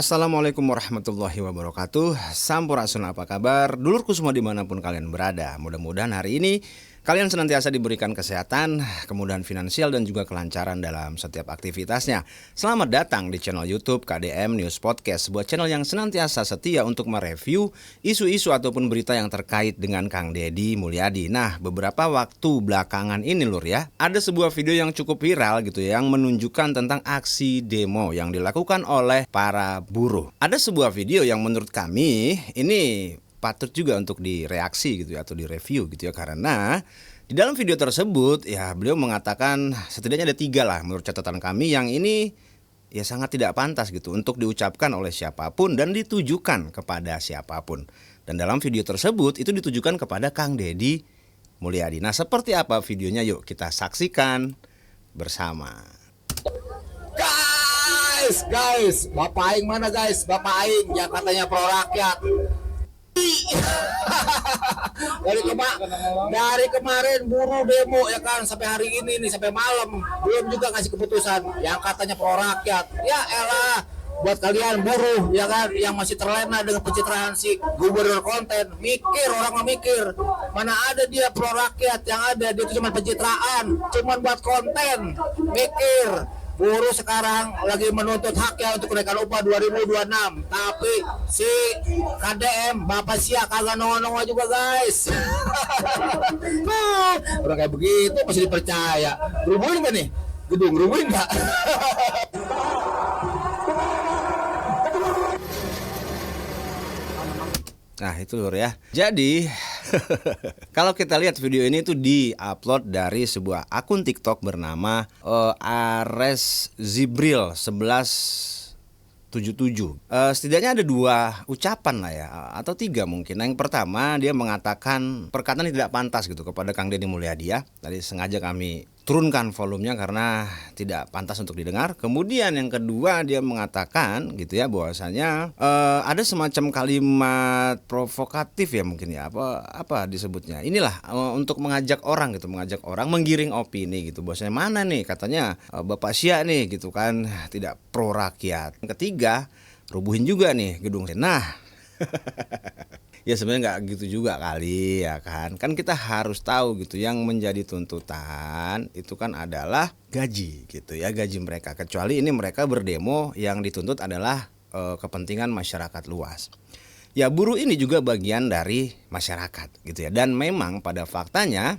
Assalamualaikum warahmatullahi wabarakatuh. Sampurasun, apa kabar? Dulurku semua dimanapun kalian berada. Mudah-mudahan hari ini kalian senantiasa diberikan kesehatan, kemudahan finansial, dan juga kelancaran dalam setiap aktivitasnya. Selamat datang di channel YouTube KDM News Podcast, sebuah channel yang senantiasa setia untuk mereview isu-isu ataupun berita yang terkait dengan Kang Deddy Mulyadi. Nah, beberapa waktu belakangan ini lur ya, ada sebuah video yang cukup viral gitu yang menunjukkan tentang aksi demo yang dilakukan oleh para buruh. Ada sebuah video yang menurut kami ini patut juga untuk direaksi gitu ya, atau direview gitu ya, karena di dalam video tersebut ya beliau mengatakan setidaknya ada 3 lah menurut catatan kami yang ini ya sangat tidak pantas gitu untuk diucapkan oleh siapapun dan ditujukan kepada siapapun. Dan dalam video tersebut itu ditujukan kepada Kang Deddy Mulyadi. Nah, seperti apa videonya, yuk kita saksikan bersama. Guys, Bapak Aing mana guys? Bapak Aing yang katanya pro rakyat. dari kemarin buruh demo ya kan, sampai hari ini nih, sampai malam belum juga ngasih keputusan yang katanya pro rakyat. Ya elah, buat kalian buruh ya kan yang masih terlena dengan pencitraan si gubernur konten, mikir, orang mau mikir. Mana ada dia pro rakyat, yang ada dia itu cuma pencitraan, cuma buat konten. Mikir, buruh sekarang lagi menuntut haknya untuk kenaikan upah 2026. Tapi si KDM Bapak Sia kagak nongol-nongol juga guys. Orang kayak begitu masih dipercaya. Rubuhin gak nih? Gedung rubuhin gak? Nah itu lur ya. Jadi kalau kita lihat video ini tuh di-upload dari sebuah akun TikTok bernama Ares Zibril 1177. Setidaknya ada 2 ucapan lah ya, atau 3 mungkin. Nah, yang pertama dia mengatakan perkataan yang tidak pantas gitu kepada Kang Deddy Mulyadi ya. Tadi sengaja kami turunkan volumenya karena tidak pantas untuk didengar. Kemudian yang kedua dia mengatakan gitu ya, bahwasanya ada semacam kalimat provokatif ya mungkin ya, apa disebutnya, inilah untuk mengajak orang gitu, mengajak orang menggiring opini gitu, bahwasanya mana nih katanya Bapak Sia nih gitu kan tidak pro rakyat. Yang ketiga, rubuhin juga nih gedung. Nah ya sebenarnya nggak gitu juga kali ya kan. Kan kita harus tahu gitu, yang menjadi tuntutan itu kan adalah gaji gitu ya, gaji mereka. Kecuali ini mereka berdemo yang dituntut adalah kepentingan masyarakat luas. Ya buruh ini juga bagian dari masyarakat gitu ya. Dan memang pada faktanya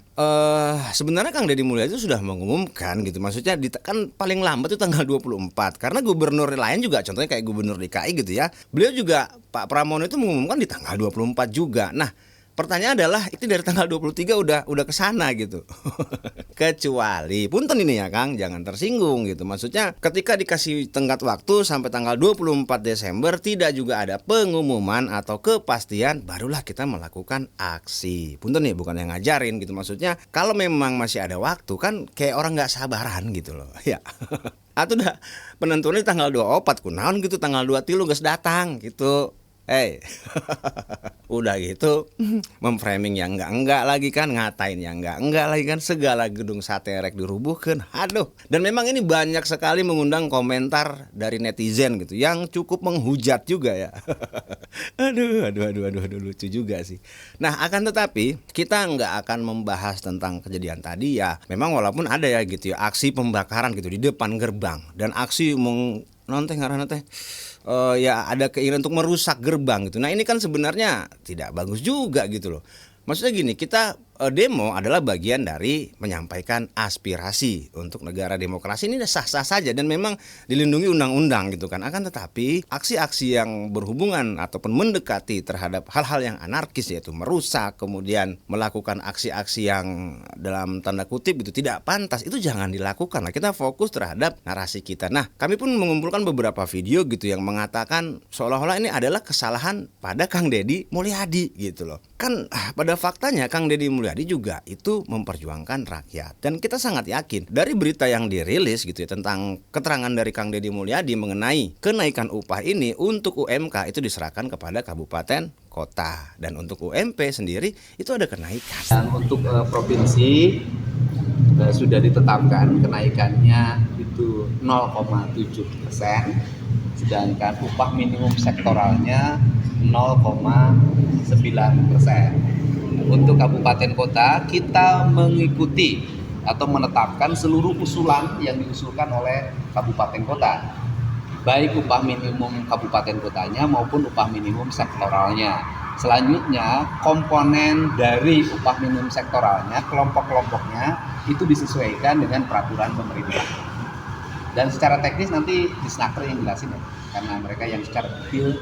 sebenarnya Kang Deddy Mulyadi itu sudah mengumumkan gitu. Maksudnya kan paling lambat itu tanggal 24. Karena gubernur lain juga, contohnya kayak gubernur DKI gitu ya, beliau juga, Pak Pramono, itu mengumumkan di tanggal 24 juga. Nah, pertanyaan adalah itu dari tanggal 23 udah kesana gitu. Kecuali punten ini ya Kang, jangan tersinggung gitu. Maksudnya ketika dikasih tenggat waktu sampai tanggal 24 Desember tidak juga ada pengumuman atau kepastian, barulah kita melakukan aksi. Punten nih, bukan yang ngajarin gitu. Maksudnya kalau memang masih ada waktu kan kayak orang nggak sabaran gitu loh ya. Atau udah penentuannya tanggal 24 kunaon gitu, tanggal 23 geus datang gitu. Udah gitu memframing yang enggak lagi kan, ngatain yang enggak lagi kan, segala gedung sate rek dirubuhkan. Aduh. Dan memang ini banyak sekali mengundang komentar dari netizen gitu yang cukup menghujat juga ya. Aduh, lucu juga sih. Nah, akan tetapi kita enggak akan membahas tentang kejadian tadi ya. Memang walaupun ada ya gitu ya aksi pembakaran gitu di depan gerbang dan aksi nonton ngaranna teh ya ada keinginan untuk merusak gerbang gitu. Nah, ini kan sebenarnya tidak bagus juga gitu loh. Maksudnya gini, kita demo adalah bagian dari menyampaikan aspirasi untuk negara demokrasi. Ini sah-sah saja dan memang dilindungi undang-undang gitu kan. Akan tetapi aksi-aksi yang berhubungan ataupun mendekati terhadap hal-hal yang anarkis, yaitu merusak, kemudian melakukan aksi-aksi yang dalam tanda kutip itu tidak pantas, itu jangan dilakukan lah. Kita fokus terhadap narasi kita. Nah, kami pun mengumpulkan beberapa video gitu yang mengatakan seolah-olah ini adalah kesalahan pada Kang Deddy Mulyadi gitu loh. Kan pada faktanya Kang Deddy Mulyadi juga itu memperjuangkan rakyat. Dan kita sangat yakin dari berita yang dirilis gitu ya tentang keterangan dari Kang Deddy Mulyadi mengenai kenaikan upah ini, untuk UMK itu diserahkan kepada kabupaten kota, dan untuk UMP sendiri itu ada kenaikan. Dan untuk provinsi sudah ditetapkan kenaikannya itu 0,7%. sedangkan upah minimum sektoralnya 0,9%. Untuk kabupaten kota, kita mengikuti atau menetapkan seluruh usulan yang diusulkan oleh kabupaten kota, baik upah minimum kabupaten kotanya maupun upah minimum sektoralnya. Selanjutnya, komponen dari upah minimum sektoralnya, kelompok-kelompoknya itu disesuaikan dengan peraturan pemerintah. Dan secara teknis nanti Disnaker yang jelasin ya, karena mereka yang secara detail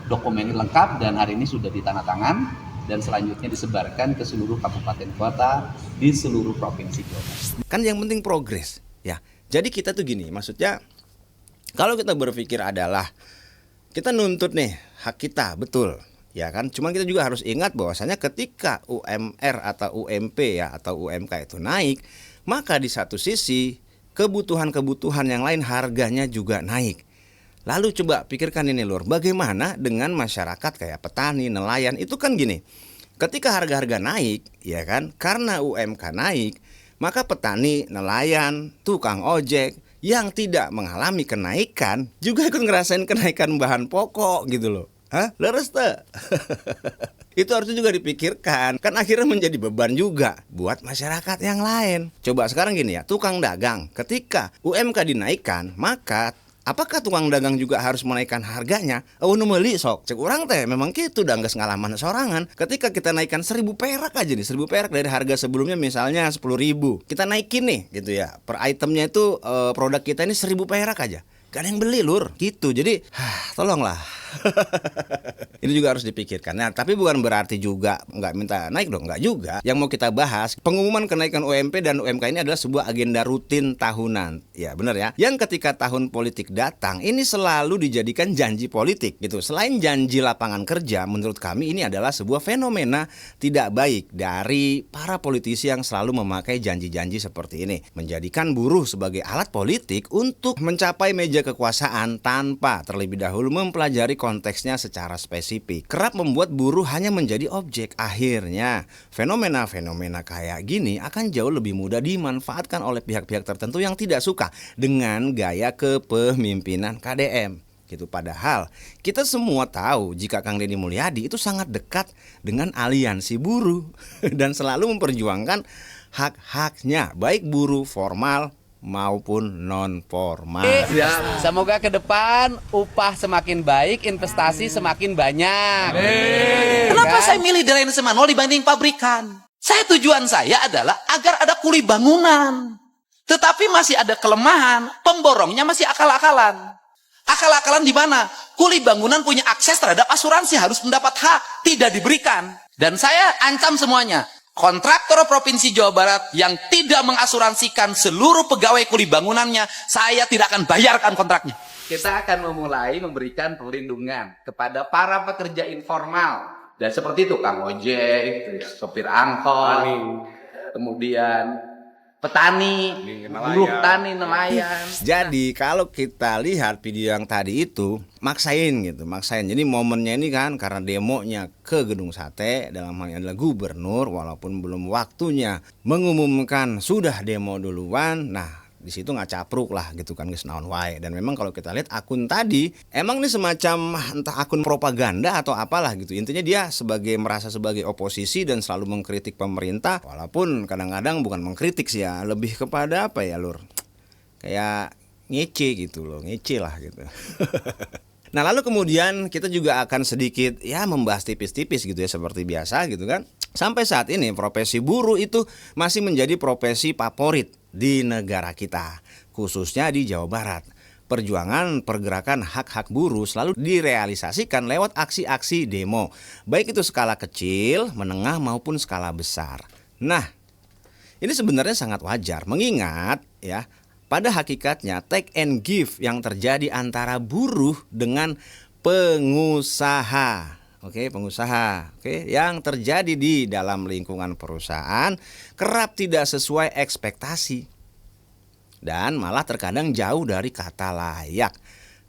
dokumen ini lengkap dan hari ini sudah ditandatangan dan selanjutnya disebarkan ke seluruh kabupaten kota di seluruh provinsi Jawa Barat. Kan yang penting progres ya. Jadi kita tuh gini, maksudnya kalau kita berpikir adalah kita nuntut nih hak kita, betul ya kan. Cuman kita juga harus ingat bahwasanya ketika UMR atau UMP ya atau UMK itu naik, maka di satu sisi kebutuhan-kebutuhan yang lain harganya juga naik. Lalu coba pikirkan ini Lur, bagaimana dengan masyarakat kayak petani, nelayan, itu kan gini. Ketika harga-harga naik, ya kan, karena UMK naik, maka petani, nelayan, tukang ojek yang tidak mengalami kenaikan juga ikut ngerasain kenaikan bahan pokok gitu loh. Hah? Leres tuh. Itu harusnya juga dipikirkan. Kan akhirnya menjadi beban juga buat masyarakat yang lain. Coba sekarang gini ya, tukang dagang, ketika UMK dinaikkan, maka apakah tukang dagang juga harus menaikkan harganya? Oh, nu meuli sok. Cek urang teh memang gitu dah geus ngalaman sorangan. Ketika kita naikkan 1.000 perak aja nih, 1.000 perak dari harga sebelumnya misalnya 10.000. Kita naikin nih gitu ya. Per itemnya itu produk kita ini 1.000 perak aja. Gak ada yang beli Lur, gitu. Jadi, tolonglah. Ini juga harus dipikirkan. Nah, tapi bukan berarti juga nggak minta naik dong, nggak juga. Yang mau kita bahas, pengumuman kenaikan UMP dan UMK ini adalah sebuah agenda rutin tahunan. Ya, benar ya. Yang ketika tahun politik datang, ini selalu dijadikan janji politik gitu. Selain janji lapangan kerja, menurut kami ini adalah sebuah fenomena tidak baik dari para politisi yang selalu memakai janji-janji seperti ini. Menjadikan buruh sebagai alat politik untuk mencapai meja kekuasaan tanpa terlebih dahulu mempelajari konteksnya secara spesifik. Kerap membuat buruh hanya menjadi objek. Akhirnya, fenomena-fenomena kayak gini akan jauh lebih mudah dimanfaatkan oleh pihak-pihak tertentu yang tidak suka dengan gaya kepemimpinan KDM. Gitu. Padahal kita semua tahu jika Kang Deddy Mulyadi itu sangat dekat dengan aliansi buruh dan selalu memperjuangkan hak-haknya, baik buruh formal maupun non formal. Ya, semoga ke depan upah semakin baik, investasi semakin banyak. Kenapa saya milih Delayan Semanol dibanding pabrikan? Tujuan saya adalah agar ada kuli bangunan. Tetapi masih ada kelemahan, pemborongnya masih akal-akalan. Akal-akalan di mana? Kuli bangunan punya akses terhadap asuransi, harus mendapat hak, tidak diberikan. Dan saya ancam semuanya. Kontraktor Provinsi Jawa Barat yang tidak mengasuransikan seluruh pegawai kuli bangunannya, saya tidak akan bayarkan kontraknya. Kita akan memulai memberikan perlindungan kepada para pekerja informal. Dan seperti itu, Kang ojek, sopir angkot, kemudian petani, buruh tani, nelayan. Jadi kalau kita lihat video yang tadi itu maksain. Jadi momennya ini kan karena demonya ke Gedung Sate, dalam hal ini adalah gubernur, walaupun belum waktunya mengumumkan sudah demo duluan. Nah, di situ nggak capruk lah gitu kan, geus naon wae. Dan memang kalau kita lihat akun tadi emang ini semacam entah akun propaganda atau apalah gitu. Intinya dia merasa sebagai oposisi dan selalu mengkritik pemerintah, walaupun kadang-kadang bukan mengkritik sih ya, lebih kepada apa ya Lur, kayak ngece gitu loh, ngece lah gitu. Nah, lalu kemudian kita juga akan sedikit ya membahas tipis-tipis gitu ya, seperti biasa gitu kan. Sampai saat ini profesi buruh itu masih menjadi profesi favorit di negara kita, khususnya di Jawa Barat. Perjuangan pergerakan hak-hak buruh selalu direalisasikan lewat aksi-aksi demo, baik itu skala kecil, menengah maupun skala besar. Nah, ini sebenarnya sangat wajar mengingat ya, pada hakikatnya take and give yang terjadi antara buruh dengan pengusaha. Pengusaha yang terjadi di dalam lingkungan perusahaan kerap tidak sesuai ekspektasi dan malah terkadang jauh dari kata layak.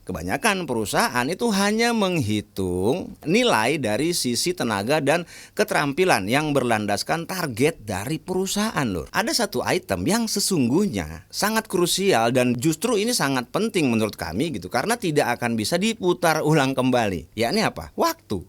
kebanyakan perusahaan itu hanya menghitung nilai dari sisi tenaga dan keterampilan yang berlandaskan target dari perusahaan loh. Ada satu item yang sesungguhnya sangat krusial dan justru ini sangat penting menurut kami gitu, karena tidak akan bisa diputar ulang kembali. Yakni apa? Waktu.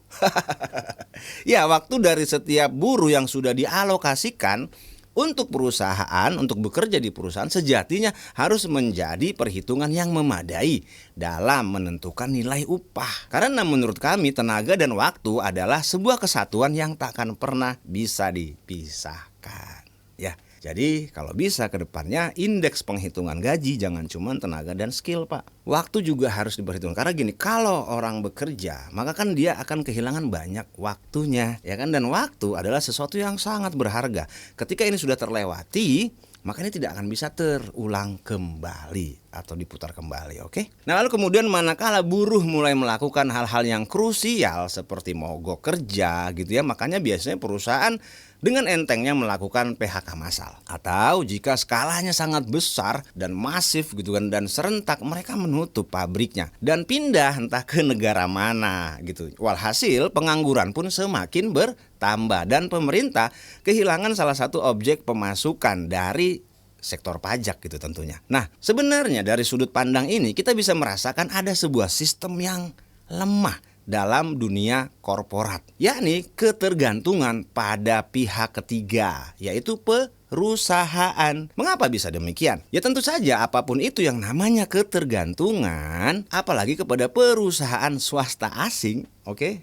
Ya, waktu dari setiap buruh yang sudah dialokasikan untuk perusahaan, untuk bekerja di perusahaan sejatinya harus menjadi perhitungan yang memadai dalam menentukan nilai upah. Karena menurut kami tenaga dan waktu adalah sebuah kesatuan yang tak akan pernah bisa dipisahkan. Ya, jadi kalau bisa ke depannya indeks penghitungan gaji jangan cuma tenaga dan skill, Pak. Waktu juga harus diperhitungkan. Karena gini, kalau orang bekerja, maka kan dia akan kehilangan banyak waktunya, ya kan? Dan waktu adalah sesuatu yang sangat berharga. Ketika ini sudah terlewati, maka ini tidak akan bisa terulang kembali atau diputar kembali, oke? Nah, lalu kemudian manakala buruh mulai melakukan hal-hal yang krusial seperti mogok kerja gitu ya, makanya biasanya perusahaan dengan entengnya melakukan PHK massal. Atau jika skalanya sangat besar dan masif gitu kan dan serentak, mereka menutup pabriknya dan pindah entah ke negara mana gitu. Walhasil pengangguran pun semakin bertambah dan pemerintah kehilangan salah satu objek pemasukan dari sektor pajak gitu tentunya. Nah, sebenarnya dari sudut pandang ini kita bisa merasakan ada sebuah sistem yang lemah dalam dunia korporat, yakni ketergantungan pada pihak ketiga, yaitu perusahaan. Mengapa bisa demikian? Ya tentu saja apapun itu yang namanya ketergantungan, apalagi kepada perusahaan swasta asing, oke?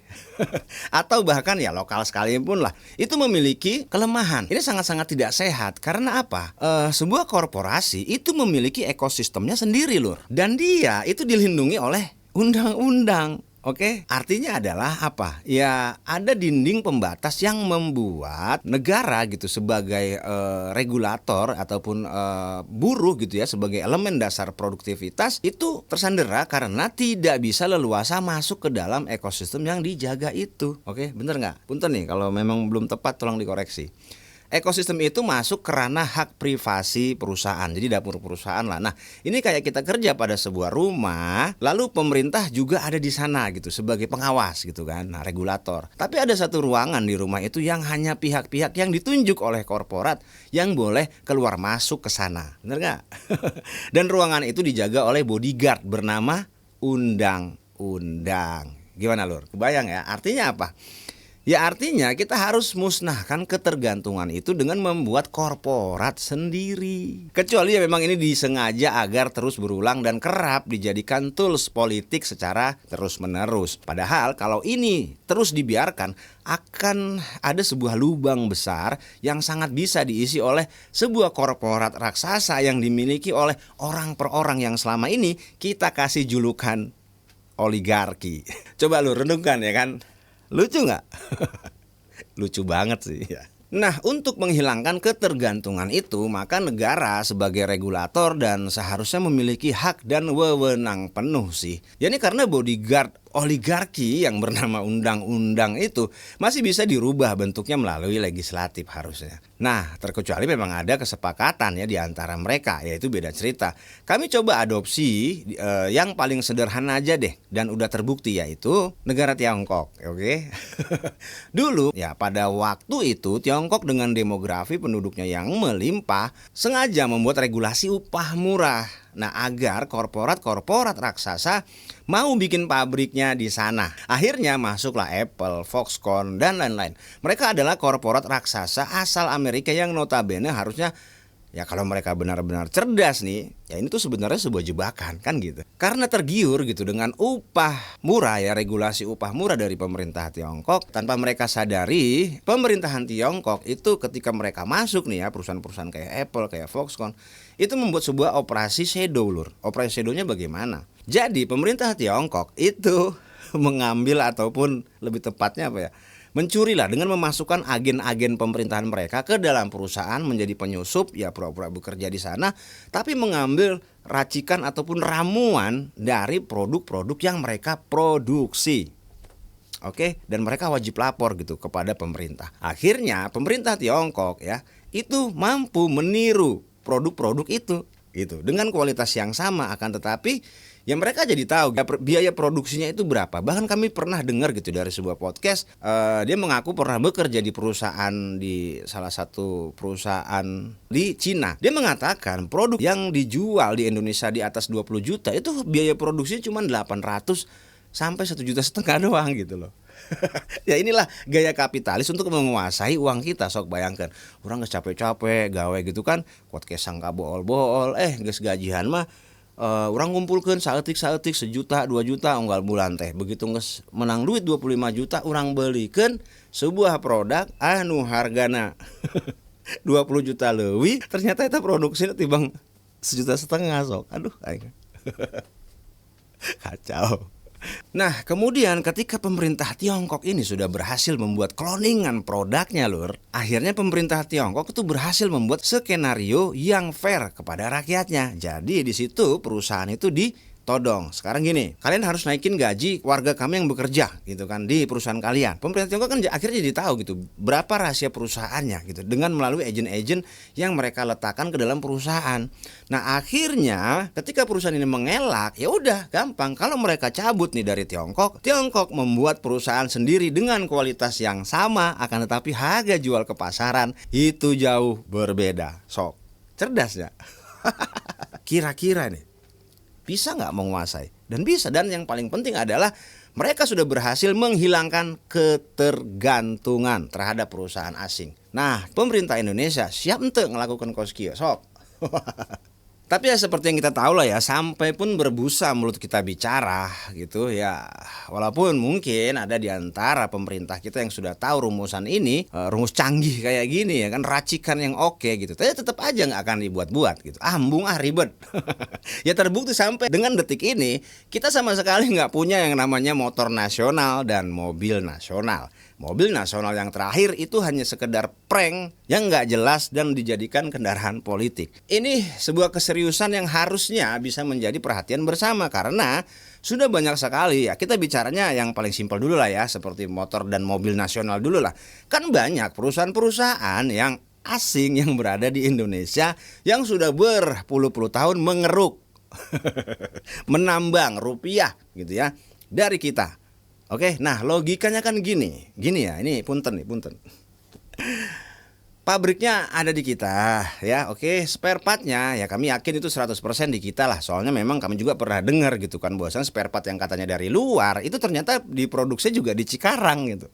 Atau bahkan ya lokal sekalipun lah, itu memiliki kelemahan. Ini sangat-sangat tidak sehat. Karena apa? Sebuah korporasi itu memiliki ekosistemnya sendiri lur, dan dia itu dilindungi oleh undang-undang. Oke, artinya adalah apa? Ya ada dinding pembatas yang membuat negara gitu sebagai regulator ataupun buruh gitu ya sebagai elemen dasar produktivitas itu tersandera karena tidak bisa leluasa masuk ke dalam ekosistem yang dijaga itu. Oke, bener nggak? Punten nih kalau memang belum tepat tolong dikoreksi. Ekosistem itu masuk ke ranah hak privasi perusahaan, jadi dapur perusahaan lah. Nah, ini kayak kita kerja pada sebuah rumah, lalu pemerintah juga ada di sana gitu sebagai pengawas gitu kan, nah regulator. Tapi ada satu ruangan di rumah itu yang hanya pihak-pihak yang ditunjuk oleh korporat yang boleh keluar masuk ke sana, bener nggak? Dan ruangan itu dijaga oleh bodyguard bernama undang-undang. Gimana lur? Kebayang ya? Artinya apa? Ya artinya kita harus musnahkan ketergantungan itu dengan membuat korporat sendiri. Kecuali ya memang ini disengaja agar terus berulang dan kerap dijadikan tools politik secara terus-menerus. Padahal kalau ini terus dibiarkan akan ada sebuah lubang besar yang sangat bisa diisi oleh sebuah korporat raksasa yang dimiliki oleh orang per orang yang selama ini kita kasih julukan oligarki. Coba lu renungkan ya kan. Lucu nggak? Lucu banget sih ya. Nah, untuk menghilangkan ketergantungan itu, maka negara sebagai regulator dan seharusnya memiliki hak dan wewenang penuh sih. Ya ini karena bodyguard oligarki yang bernama undang-undang itu masih bisa dirubah bentuknya melalui legislatif harusnya. Nah, terkecuali memang ada kesepakatan ya di antara mereka, yaitu beda cerita. Kami coba adopsi yang paling sederhana aja deh dan udah terbukti yaitu negara Tiongkok, oke? Dulu ya pada waktu itu Tiongkok dengan demografi penduduknya yang melimpah sengaja membuat regulasi upah murah. Nah, agar korporat-korporat raksasa mau bikin pabriknya di sana. Akhirnya masuklah Apple, Foxconn, dan lain-lain. Mereka adalah korporat raksasa asal Amerika yang notabene harusnya, ya kalau mereka benar-benar cerdas nih, ya ini tuh sebenarnya sebuah jebakan kan gitu. Karena tergiur gitu dengan upah murah ya, regulasi upah murah dari pemerintah Tiongkok, tanpa mereka sadari pemerintahan Tiongkok itu ketika mereka masuk nih ya, perusahaan-perusahaan kayak Apple, kayak Foxconn, itu membuat sebuah operasi shadow lur. Operasi shadownya bagaimana? Jadi pemerintah Tiongkok itu mengambil ataupun lebih tepatnya apa ya, mencuri lah dengan memasukkan agen-agen pemerintahan mereka ke dalam perusahaan menjadi penyusup, ya pura-pura bekerja di sana, tapi mengambil racikan ataupun ramuan dari produk-produk yang mereka produksi. Oke, dan mereka wajib lapor gitu kepada pemerintah. Akhirnya pemerintah Tiongkok ya itu mampu meniru produk-produk itu gitu dengan kualitas yang sama, akan tetapi ya mereka jadi tahu biaya produksinya itu berapa. Bahkan kami pernah dengar gitu dari sebuah podcast, dia mengaku pernah bekerja di perusahaan, di salah satu perusahaan di Cina. Dia mengatakan produk yang dijual di Indonesia di atas 20 juta itu biaya produksinya cuma 800 sampai 1,5 juta doang gitu loh. Ya inilah gaya kapitalis untuk menguasai uang kita. Sok bayangkan, orang geus capek-capek gawe gitu kan, podcast sangka bool-bool, geus gajian mah orang ngumpulkan saeutik 1 juta 2 juta unggal bulan teh. Begitu geus menang duit 25 juta orang belikeun sebuah produk anu hargana 20 juta leuwih, ternyata eta produksinya tibang 1,5 juta sok. Aduh aing. Kacau. Nah, kemudian ketika pemerintah Tiongkok ini sudah berhasil membuat cloningan produknya, Lur, akhirnya pemerintah Tiongkok itu berhasil membuat skenario yang fair kepada rakyatnya. Jadi di situ perusahaan itu ditodong. Sekarang gini, kalian harus naikin gaji warga kami yang bekerja gitu kan di perusahaan kalian. Pemerintah Tiongkok kan akhirnya jadi tahu gitu berapa rahasia perusahaannya gitu dengan melalui agen-agen yang mereka letakkan ke dalam perusahaan. Nah, akhirnya ketika perusahaan ini mengelak, ya udah gampang. Kalau mereka cabut nih dari Tiongkok, Tiongkok membuat perusahaan sendiri dengan kualitas yang sama, akan tetapi harga jual ke pasaran itu jauh berbeda. Sok, cerdas ya. Kira-kira nih bisa nggak menguasai? Dan bisa, dan yang paling penting adalah mereka sudah berhasil menghilangkan ketergantungan terhadap perusahaan asing. Nah, pemerintah Indonesia siap untuk melakukan koskio, sok. Tapi ya seperti yang kita tahu lah ya, sampai pun berbusa mulut kita bicara gitu ya. Walaupun mungkin ada di antara pemerintah kita yang sudah tahu rumusan ini, rumus canggih kayak gini ya kan, racikan yang oke gitu. Tapi tetap aja nggak akan dibuat-buat gitu. Ambung ribet. Ya terbukti sampai dengan detik ini kita sama sekali nggak punya yang namanya motor nasional dan mobil nasional. Mobil nasional yang terakhir itu hanya sekedar prank yang nggak jelas dan dijadikan kendaraan politik. Ini sebuah keseriusan yang harusnya bisa menjadi perhatian bersama, karena sudah banyak sekali ya, kita bicaranya yang paling simpel dulu lah ya, seperti motor dan mobil nasional dulu lah. Kan banyak perusahaan-perusahaan yang asing yang berada di Indonesia yang sudah berpuluh-puluh tahun mengeruk menambang rupiah gitu ya dari kita. Oke, nah logikanya kan gini ya, ini punten. Pabriknya ada di kita ya, oke, spare partnya ya kami yakin itu 100% di kita lah. Soalnya memang kami juga pernah dengar gitu kan, bahwasan spare part yang katanya dari luar itu ternyata diproduksi juga di Cikarang gitu.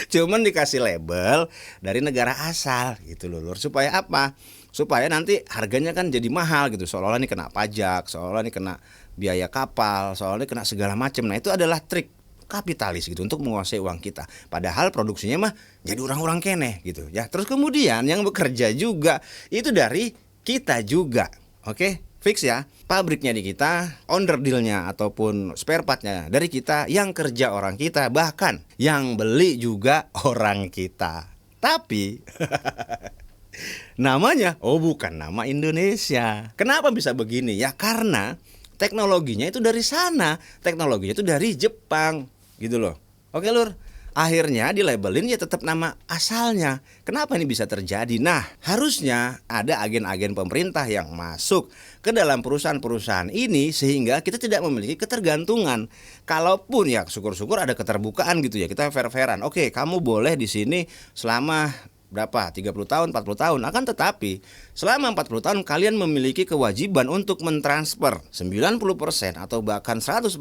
Cuman dikasih label dari negara asal gitu loh, Lur. Supaya apa? Supaya nanti harganya kan jadi mahal gitu. Seolah-olah ini kena pajak, seolah-olah ini kena biaya kapal, soalnya kena segala macam. Nah, itu adalah trik kapitalis gitu untuk menguasai uang kita. Padahal produksinya mah jadi orang-orang keneh gitu ya. Terus kemudian yang bekerja juga itu dari kita juga. Oke, fix ya. Pabriknya di kita, owner dealnya ataupun spare partnya dari kita, yang kerja orang kita, bahkan yang beli juga orang kita. Tapi namanya bukan nama Indonesia. Kenapa bisa begini? Ya karena teknologinya itu dari sana, teknologinya itu dari Jepang, gitu loh. Oke, Lur. Akhirnya dilabelin ya tetap nama asalnya. Kenapa ini bisa terjadi? Nah, harusnya ada agen-agen pemerintah yang masuk ke dalam perusahaan-perusahaan ini sehingga kita tidak memiliki ketergantungan. Kalaupun ya syukur-syukur ada keterbukaan gitu ya, kita fair-fairan. Oke, kamu boleh di sini selama berapa? 30 tahun, 40 tahun. Akan tetapi selama 40 tahun kalian memiliki kewajiban untuk mentransfer 90% atau bahkan 100%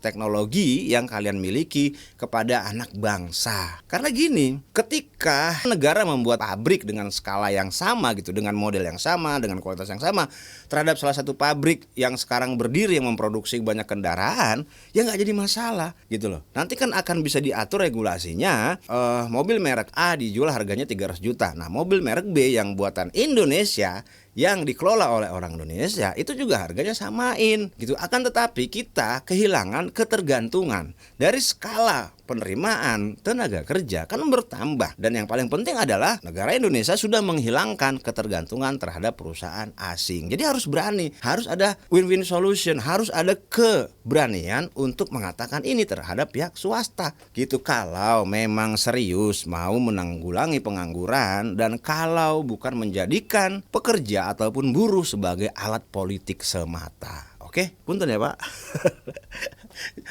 teknologi yang kalian miliki kepada anak bangsa. Karena gini, ketika negara membuat pabrik dengan skala yang sama gitu, dengan model yang sama, dengan kualitas yang sama terhadap salah satu pabrik yang sekarang berdiri yang memproduksi banyak kendaraan, ya nggak jadi masalah gitu loh. Nanti kan akan bisa diatur regulasinya, mobil merek A dijual harganya 300 juta. Nah, mobil merek B yang buatan Indonesia yang dikelola oleh orang Indonesia itu juga harganya samain gitu. Akan tetapi kita kehilangan ketergantungan dari skala penerimaan tenaga kerja kan bertambah, dan yang paling penting adalah negara Indonesia sudah menghilangkan ketergantungan terhadap perusahaan asing. Jadi harus berani, harus ada win-win solution, harus ada keberanian untuk mengatakan ini terhadap pihak swasta gitu. Kalau memang serius mau menanggulangi pengangguran dan kalau bukan menjadikan pekerja pekerja ataupun buruh sebagai alat politik semata. Oke, punten ya Pak.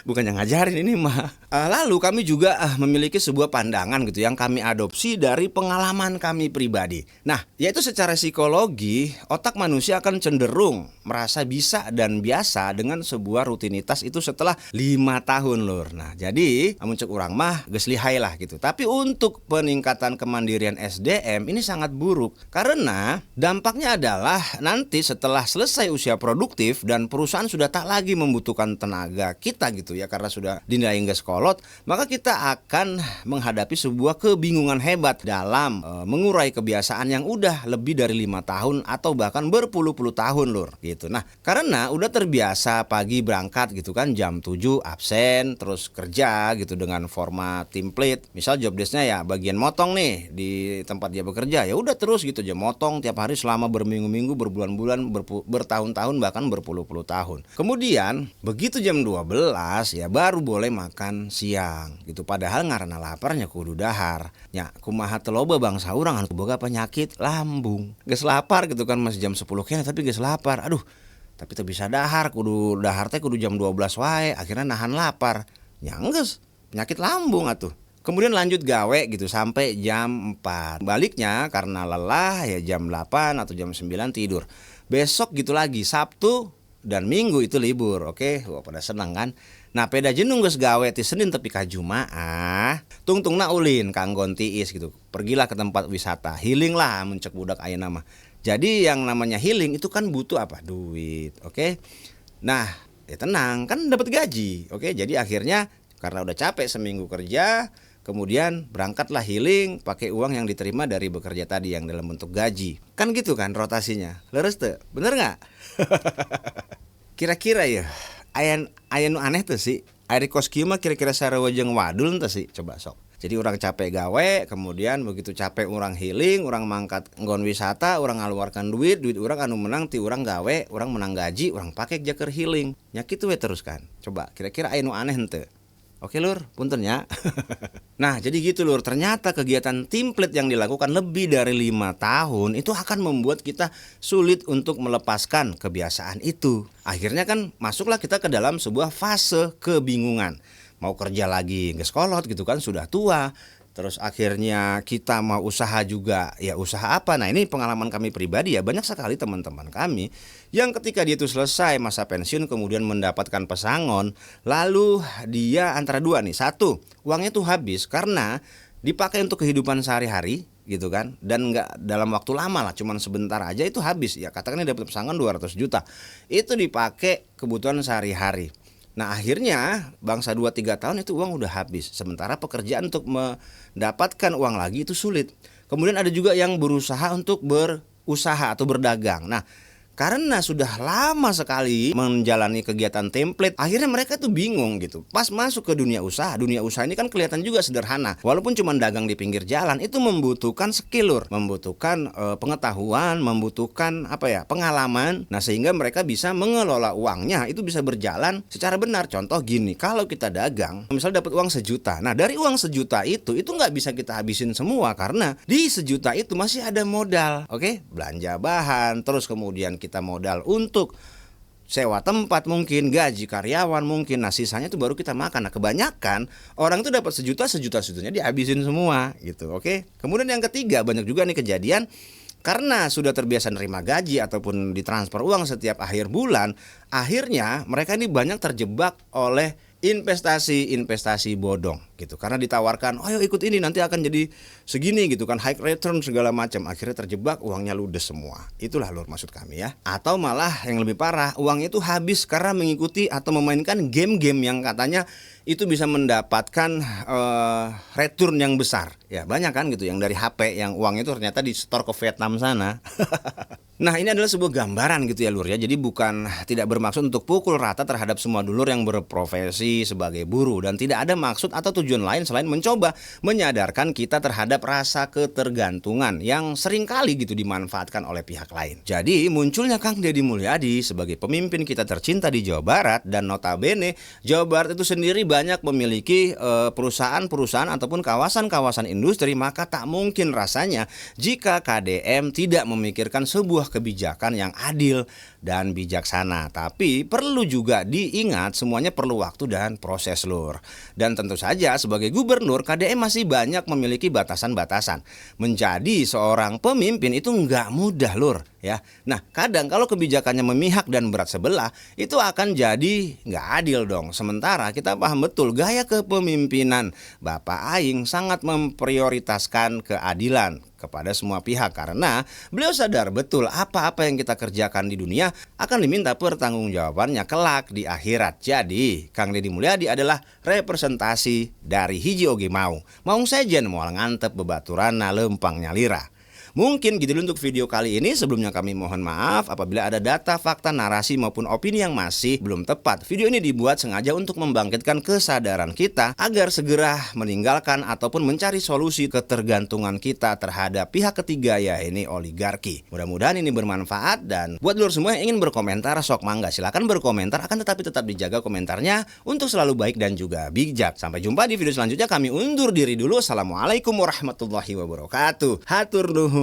Bukan yang ngajarin ini mah. Lalu kami juga memiliki sebuah pandangan gitu yang kami adopsi dari pengalaman kami pribadi. Nah, yaitu secara psikologi, otak manusia akan cenderung merasa bisa dan biasa dengan sebuah rutinitas itu setelah 5 tahun lur. Nah, jadi amun cek urang mah geus lihai lah gitu. Tapi untuk peningkatan kemandirian SDM ini sangat buruk karena dampaknya adalah nanti setelah selesai usia produktif dan perusahaan sudah tak lagi membutuhkan tenaga kita gitu ya karena sudah dinilai geus kolot, maka kita akan menghadapi sebuah kebingungan hebat dalam mengurai kebiasaan yang udah lebih dari 5 tahun atau bahkan berpuluh-puluh tahun lur gitu. Nah, karena udah terbiasa pagi berangkat gitu kan jam 7 absen terus kerja gitu dengan format template. Misal job desk-nya ya bagian motong nih di tempat dia bekerja, ya udah terus gitu aja motong tiap hari selama berminggu-minggu, berbulan-bulan, bertahun-tahun bahkan berpuluh-puluh tahun. Kemudian begitu jam 12 ya baru boleh makan siang gitu. Padahal ngaranna laparnya kudu dahar. Nya kumaha teu loba bangsa urang anu boga penyakit lambung. Geus lapar gitu kan masih jam 10 kene tapi geus lapar. Aduh, tapi teu bisa dahar, kudu dahar teh kudu jam 12 wae. Akhirnya nahan lapar. Nya geus penyakit lambung atuh. Kemudian lanjut gawe gitu sampai jam 4. Baliknya karena lelah ya jam 8 atau jam 9 tidur. Besok gitu lagi Sabtu dan Minggu itu libur. Oke, wah pada senang kan. Nah, peda jenung geus gawe ti Senin tepi ka Jumaah. Tungtungna ulin kanggon tiis gitu. Pergilah ke tempat wisata, healing lah mun ceuk budak ayeuna mah. Jadi yang namanya healing itu kan butuh apa? Duit. Oke. Nah, ya tenang kan dapat gaji. Oke, jadi akhirnya karena udah capek seminggu kerja, kemudian berangkatlah healing pakai uang yang diterima dari bekerja tadi yang dalam bentuk gaji. Kan gitu kan rotasinya. Leres teu? Bener nggak? Kira-kira ya aya nu aneh tuh sih. Ari kos kieu mah kira-kira sarua jeung wadul teh sih. Coba sok. Jadi orang capek gawe, kemudian begitu capek orang healing, orang mangkat nggon wisata, orang ngaluarkan duit orang anu menang ti orang gawe, orang menang gaji, orang pakai jaker healing. Nya kitu we terus kan. Coba kira-kira aya nu aneh henteu? Oke lur, punten ya. Nah jadi gitu lur, ternyata kegiatan template yang dilakukan lebih dari 5 tahun itu akan membuat kita sulit untuk melepaskan kebiasaan itu. Akhirnya kan masuklah kita ke dalam sebuah fase kebingungan. Mau kerja lagi geus kolot gitu kan, sudah tua. Terus akhirnya kita mau usaha juga, ya usaha apa? Nah ini pengalaman kami pribadi ya, banyak sekali teman-teman kami yang ketika dia itu selesai masa pensiun kemudian mendapatkan pesangon, lalu dia antara dua nih, satu uangnya tuh habis karena dipakai untuk kehidupan sehari-hari gitu kan, dan nggak dalam waktu lama lah, cuman sebentar aja itu habis ya, katakan dia dapat pesangon 200 juta, itu dipakai kebutuhan sehari-hari. Nah akhirnya bangsa 2-3 tahun itu uang udah habis. Sementara pekerjaan untuk mendapatkan uang lagi itu sulit. Kemudian ada juga yang berusaha untuk berusaha atau berdagang. Nah karena sudah lama sekali menjalani kegiatan template, akhirnya mereka tuh bingung gitu. Pas masuk ke dunia usaha ini kan kelihatan juga sederhana. Walaupun cuma dagang di pinggir jalan, itu membutuhkan skill lur, membutuhkan pengetahuan, membutuhkan pengalaman. Nah sehingga mereka bisa mengelola uangnya, itu bisa berjalan secara benar. Contoh gini, kalau kita dagang, misalnya dapat uang 1 juta. Nah dari uang 1 juta itu nggak bisa kita habisin semua karena di 1 juta itu masih ada modal. Oke, belanja bahan, terus kemudian kita modal untuk sewa tempat mungkin, gaji karyawan mungkin, nah sisanya itu baru kita makan. Nah kebanyakan orang itu dapat 1 juta dihabisin semua gitu. Oke. Kemudian yang ketiga, banyak juga nih kejadian karena sudah terbiasa nerima gaji ataupun ditransfer uang setiap akhir bulan, akhirnya mereka ini banyak terjebak oleh investasi bodong gitu. Karena ditawarkan, ayo ikut ini nanti akan jadi segini gitu kan, high return segala macam. Akhirnya terjebak, uangnya ludes semua. Itulah lur maksud kami ya. Atau malah yang lebih parah, uangnya itu habis karena mengikuti atau memainkan game-game yang katanya itu bisa mendapatkan return yang besar. Ya banyak kan gitu yang dari HP yang uangnya itu ternyata di store ke Vietnam sana. Nah ini adalah sebuah gambaran gitu ya lur ya. Jadi bukan tidak bermaksud untuk pukul rata terhadap semua dulur yang berprofesi sebagai buruh, dan tidak ada maksud atau tujuan tujuan lain selain mencoba menyadarkan kita terhadap rasa ketergantungan yang seringkali gitu dimanfaatkan oleh pihak lain. Jadi munculnya Kang Deddy Mulyadi sebagai pemimpin kita tercinta di Jawa Barat, dan notabene Jawa Barat itu sendiri banyak memiliki perusahaan-perusahaan ataupun kawasan-kawasan industri, maka tak mungkin rasanya jika KDM tidak memikirkan sebuah kebijakan yang adil dan bijaksana. Tapi perlu juga diingat semuanya perlu waktu dan proses lur. Dan tentu saja sebagai gubernur KDM masih banyak memiliki batasan-batasan. Menjadi seorang pemimpin itu nggak mudah lur ya. Nah kadang kalau kebijakannya memihak dan berat sebelah itu akan jadi nggak adil dong. Sementara kita paham betul gaya kepemimpinan Bapak Aing sangat memprioritaskan keadilan kepada semua pihak, karena beliau sadar betul apa-apa yang kita kerjakan di dunia akan diminta pertanggungjawabannya kelak di akhirat. Jadi Kang Deddy Mulyadi adalah representasi dari hiji oge mau sejen moal ngantep bebaturana lempang nyalira. Mungkin gitu dulu untuk video kali ini. Sebelumnya kami mohon maaf apabila ada data, fakta, narasi maupun opini yang masih belum tepat. Video ini dibuat sengaja untuk membangkitkan kesadaran kita agar segera meninggalkan ataupun mencari solusi ketergantungan kita terhadap pihak ketiga, ya ini oligarki. Mudah-mudahan ini bermanfaat, dan buat lur semua yang ingin berkomentar sok mangga silakan berkomentar, akan tetapi tetap dijaga komentarnya untuk selalu baik dan juga bijak. Sampai jumpa di video selanjutnya, kami undur diri dulu. Assalamualaikum warahmatullahi wabarakatuh. Hatur nuhun.